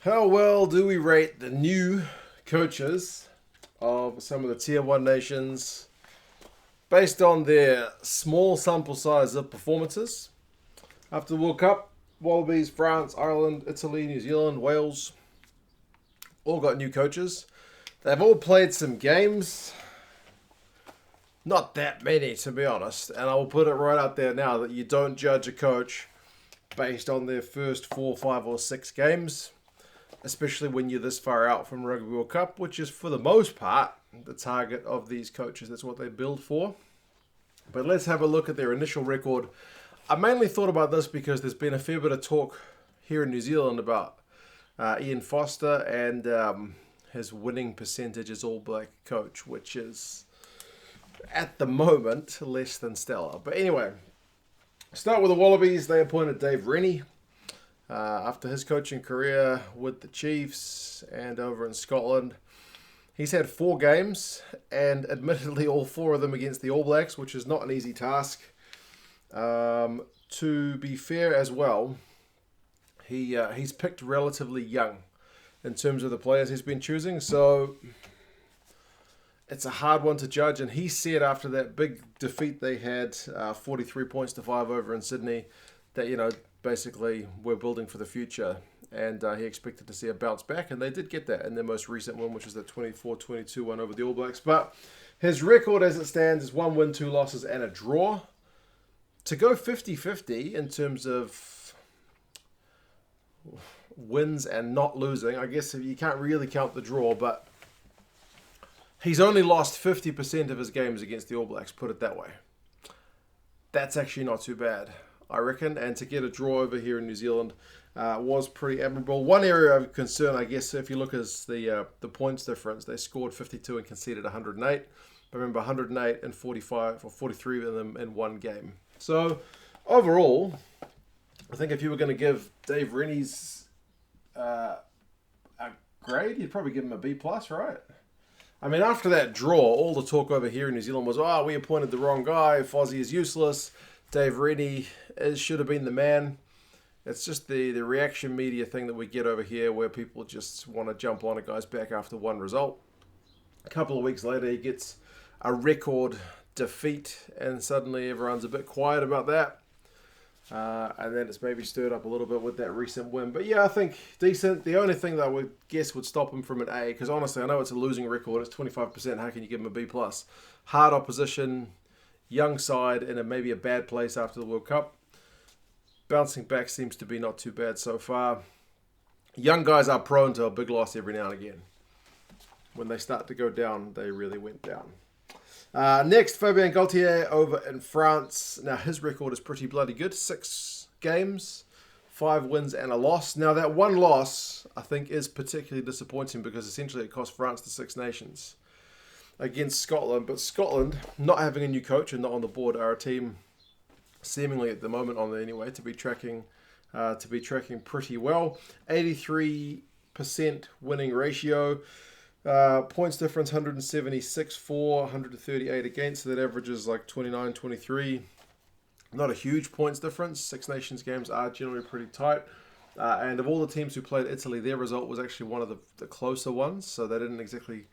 How well do we rate the new coaches of some of the Tier 1 nations based on their small sample size of performances? After the World Cup, Wallabies, France, Ireland, Italy, New Zealand, Wales all got new coaches. They've all played some games. Not that many, to be honest. And I will put it right out there now that you don't judge a coach based on their first 4, 5, or 6 games, especially when you're this far out from Rugby World Cup, which is for the most part the target of these coaches. That's what they build for. But let's have a look at their initial record. I mainly thought about this because there's been a fair bit of talk here in New Zealand about Ian Foster and his winning percentage as All Black coach, which is at the moment less than stellar. But anyway, start with the Wallabies. They appointed Dave Rennie after his coaching career with the Chiefs and over in Scotland. He's had 4 games, and admittedly all 4 of them against the All Blacks, which is not an easy task. To be fair as well, he's picked relatively young in terms of the players he's been choosing, so it's a hard one to judge. And he said after that big defeat they had, 43 points to 5 over in Sydney, that, basically we're building for the future. And he expected to see a bounce back, and they did get that in their most recent one, which was the 24-22 one over the All Blacks. But his record as it stands is 1 win, 2 losses, and a draw. To go 50-50 in terms of wins and not losing, I guess you can't really count the draw, but he's only lost 50% of his games against the All Blacks, put it that way. That's actually not too bad, I reckon. And to get a draw over here in New Zealand was pretty admirable. One area of concern, I guess, if you look at the points difference, they scored 52 and conceded 108. But remember, 108 and 45 or 43 of them in one game. So overall, I think if you were going to give Dave Rennie's a grade, you'd probably give him a B+, right? I mean, after that draw, all the talk over here in New Zealand was, we appointed the wrong guy, Fozzie is useless, Dave Rennie should have been the man. It's just the reaction media thing that we get over here where people just want to jump on a guy's back after one result. A couple of weeks later, he gets a record defeat, and suddenly everyone's a bit quiet about that. And then it's maybe stirred up a little bit with that recent win. But yeah, I think decent. The only thing that I would guess would stop him from an A, because honestly, I know it's a losing record. It's 25%. How can you give him a B+? Hard opposition, young side in maybe a bad place after the World Cup. Bouncing back seems to be not too bad so far. Young guys are prone to a big loss every now and again. When they start to go down, they really went down. Next, Fabian Galtier over in France. Now, his record is pretty bloody good. 6 games, 5 wins and a loss. Now, that one loss, I think, is particularly disappointing because essentially it cost France the Six Nations against Scotland. But Scotland, not having a new coach and not on the board, are a team seemingly at the moment on there anyway to be tracking pretty well. 83% winning ratio. Points difference 176 for, 138 against, so that averages like 29-23. Not a huge points difference. Six Nations games are generally pretty tight. And of all the teams who played Italy, their result was actually one of the closer ones, so they didn't exactly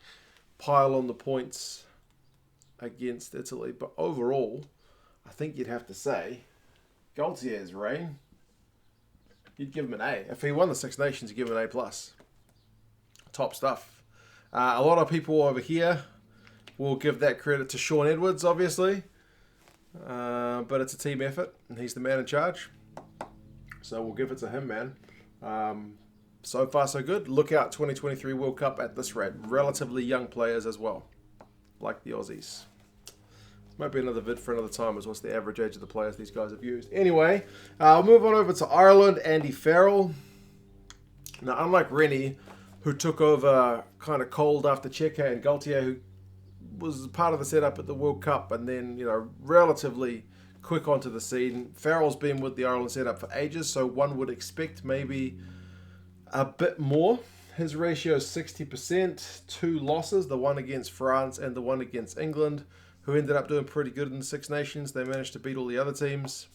pile on the points against Italy. But overall, I think you'd have to say Galtier's reign, you'd give him an A. If he won the Six Nations, you'd give him an A+. Top stuff. A lot of people over here will give that credit to Sean Edwards, obviously. But it's a team effort, and he's the man in charge. So we'll give it to him, man. So far, so good. Look out 2023 World Cup at this rate. Relatively young players as well, like the Aussies. Might be another vid for another time as what's the average age of the players these guys have used. Anyway, I'll move on over to Ireland. Andy Farrell. Now, unlike Rennie, who took over kind of cold after Cheika, and Galtier, who was part of the setup at the World Cup and then, relatively quick onto the scene. Farrell's been with the Ireland setup for ages, so one would expect maybe a bit more. His ratio is 60%, 2 losses, the one against France and the one against England, who ended up doing pretty good in the Six Nations. They managed to beat all the other teams.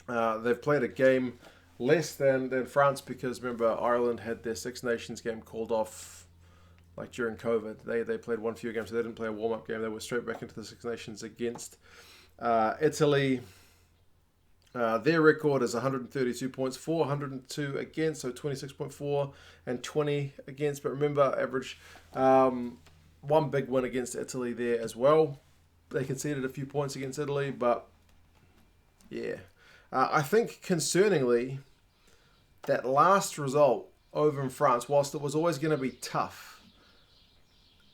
They've played a game less than France, because remember Ireland had their Six Nations game called off like during COVID. They played one few games, so they didn't play a warm-up game. They were straight back into the Six Nations against Italy. Their record is 132 points for, 102 against, so 26.4 and 20 against. But remember, average one big win against Italy there as well. They conceded a few points against Italy, but yeah. I think concerningly, that last result over in France, whilst it was always going to be tough,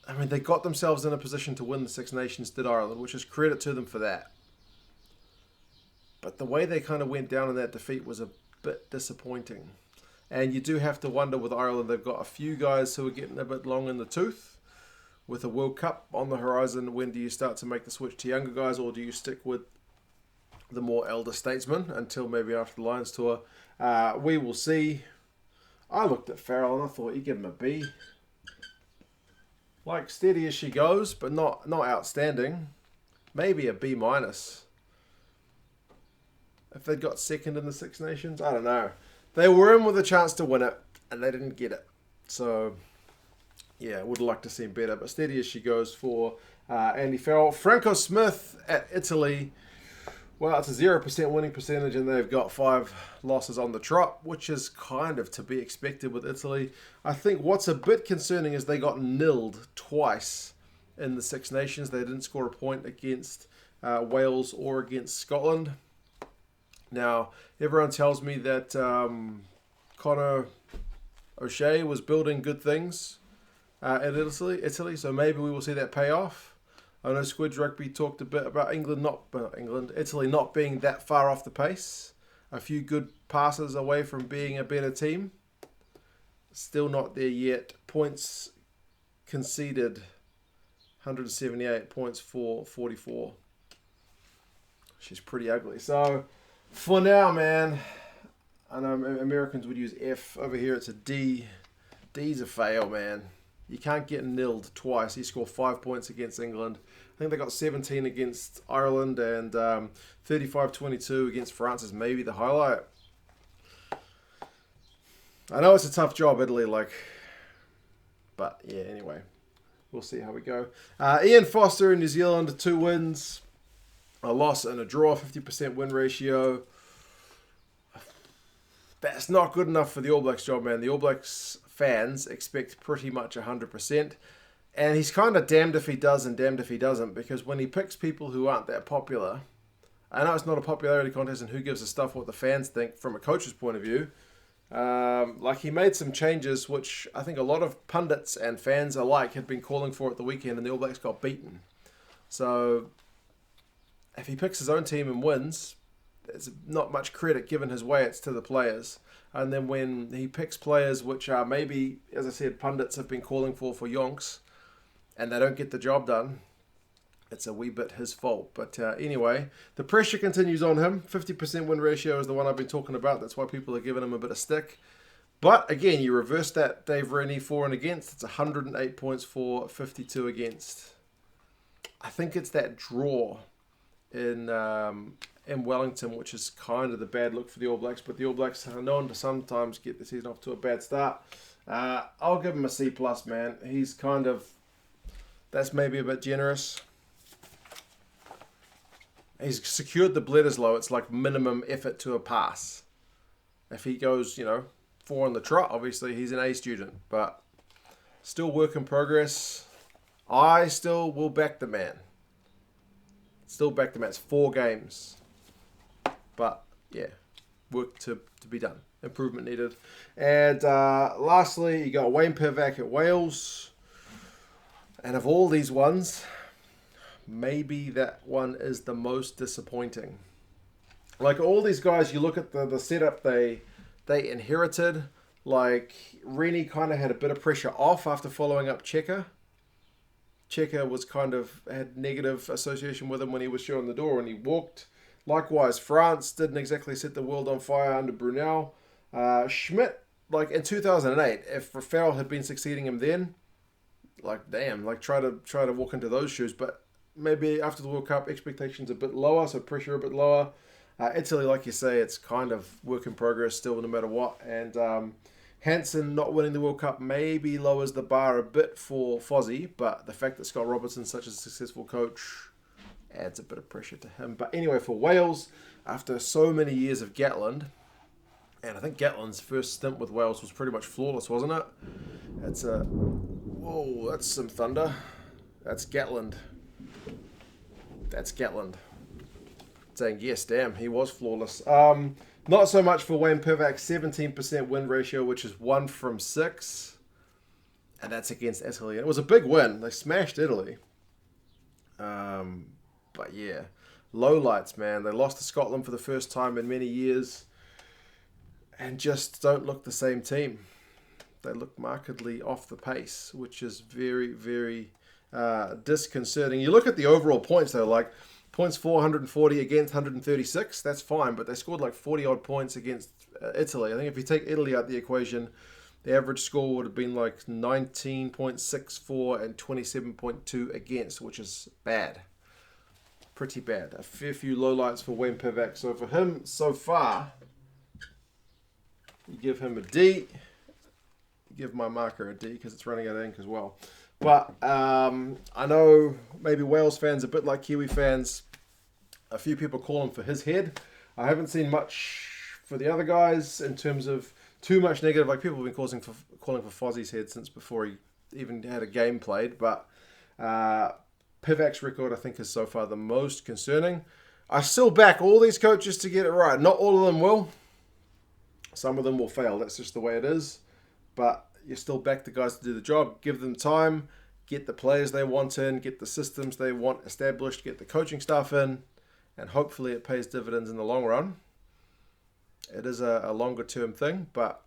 I mean, they got themselves in a position to win the Six Nations, did Ireland, which is credit to them for that. But the way they kind of went down in that defeat was a bit disappointing. And you do have to wonder with Ireland, they've got a few guys who are getting a bit long in the tooth. With a World Cup on the horizon, when do you start to make the switch to younger guys, or do you stick with the more elder statesmen until maybe after the Lions tour? We will see. I looked at Farrell and I thought, you give him a B. Like, steady as she goes, but not outstanding. Maybe a B minus. If they'd got second in the Six Nations, I don't know. They were in with a chance to win it, and they didn't get it. So, yeah, would like to see him better. But steady as she goes for Andy Farrell. Franco Smith at Italy. Well, it's a 0% winning percentage, and they've got 5 losses on the trot, which is kind of to be expected with Italy. I think what's a bit concerning is they got nilled twice in the Six Nations. They didn't score a point against Wales or against Scotland. Now, everyone tells me that Conor O'Shea was building good things at Italy, so maybe we will see that pay off. I know Squidge Rugby talked a bit about Italy not being that far off the pace. A few good passes away from being a better team. Still not there yet. Points conceded, 178 points for 44. She's pretty ugly. So, for now, man, I know Americans would use F. Over here, it's a D. D's a fail, man. You can't get nilled twice. He scored 5 points against England. I think they got 17 against Ireland, and 35-22 against France is maybe the highlight. I know it's a tough job, Italy, but yeah, anyway. We'll see how we go. Ian Foster in New Zealand, 2 wins. A loss and a draw, 50% win ratio. That's not good enough for the All Blacks job, man. The All Blacks fans expect pretty much 100%. And he's kind of damned if he does and damned if he doesn't, because when he picks people who aren't that popular, I know it's not a popularity contest and who gives a stuff what the fans think from a coach's point of view. He made some changes which I think a lot of pundits and fans alike had been calling for at the weekend, and the All Blacks got beaten. So if he picks his own team and wins, there's not much credit given his way. It's to the players. And then when he picks players which are maybe, as I said, pundits have been calling for yonks, and they don't get the job done, it's a wee bit his fault. But anyway, the pressure continues on him. 50% win ratio is the one I've been talking about. That's why people are giving him a bit of stick. But again, you reverse that Dave Rennie for and against. It's 108 points for, 52 against. I think it's that draw in Wellington, which is kind of the bad look for the All Blacks. But the All Blacks are known to sometimes get the season off to a bad start. I'll give him a C+, man. He's kind of, that's maybe a bit generous. He's secured the Bledisloe. It's like minimum effort to a pass. If he goes, 4 on the trot, obviously he's an A student. But still work in progress. I still will back the man. Still back the man. It's 4 games. But, yeah, work to be done. Improvement needed. And lastly, you got Wayne Pivac at Wales. And of all these ones, maybe that one is the most disappointing. Like all these guys, you look at the setup they inherited. Like Rennie kind of had a bit of pressure off after following up Checker. Checker was had negative association with him when he was showing the door and he walked. Likewise, France didn't exactly set the world on fire under Brunel. Schmidt, in 2008, if Farrell had been succeeding him then, try to walk into those shoes. But maybe after the World Cup, expectations a bit lower, so pressure a bit lower. Italy, like you say, it's kind of work in progress still, no matter what. And Hansen not winning the World Cup maybe lowers the bar a bit for Fozzie, but the fact that Scott Robertson's such a successful coach adds a bit of pressure to him. But anyway, for Wales, after so many years of Gatland, and I think Gatland's first stint with Wales was pretty much flawless, wasn't it? Whoa, that's some thunder. That's Gatland. That's Gatland. Saying, yes, damn, he was flawless. Not so much for Wayne Pivac, 17% win ratio, which is 1 from 6. And that's against Italy. It was a big win. They smashed Italy. But yeah, lowlights, man. They lost to Scotland for the first time in many years and just don't look the same team. They look markedly off the pace, which is very, very disconcerting. You look at the overall points, though, like points 440 against 136, that's fine, but they scored like 40-odd points against Italy. I think if you take Italy out the equation, the average score would have been like 19.64 and 27.2 against, which is bad. Pretty bad. A fair few lowlights for Wayne Pivac. So for him, so far, you give him a D. Give my marker a D because it's running out of ink as well. But I know maybe Wales fans, a bit like Kiwi fans, a few people call him for his head. I haven't seen much for the other guys in terms of too much negative. Like people have been calling for Fozzie's head since before he even had a game played. But Pivac's record, I think, is so far the most concerning. I still back all these coaches to get it right. Not all of them will. Some of them will fail. That's just the way it is. But you still back the guys to do the job. Give them time. Get the players they want in. Get the systems they want established. Get the coaching staff in. And hopefully it pays dividends in the long run. It is a longer term thing. But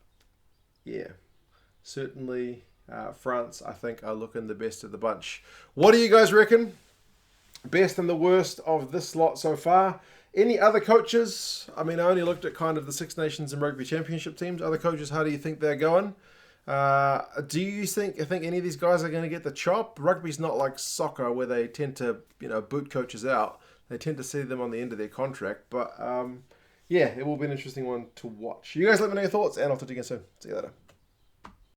yeah, certainly France, I think, are looking the best of the bunch. What do you guys reckon? Best and the worst of this lot so far. Any other coaches? I mean, I only looked at kind of the Six Nations and Rugby Championship teams. Other coaches, how do you think they're going? Do you think any of these guys are going to get the chop? Rugby's not like soccer where they tend to, boot coaches out. They tend to see them on the end of their contract. But yeah, it will be an interesting one to watch. You guys let me know your thoughts, and I'll talk to you again soon. See you later.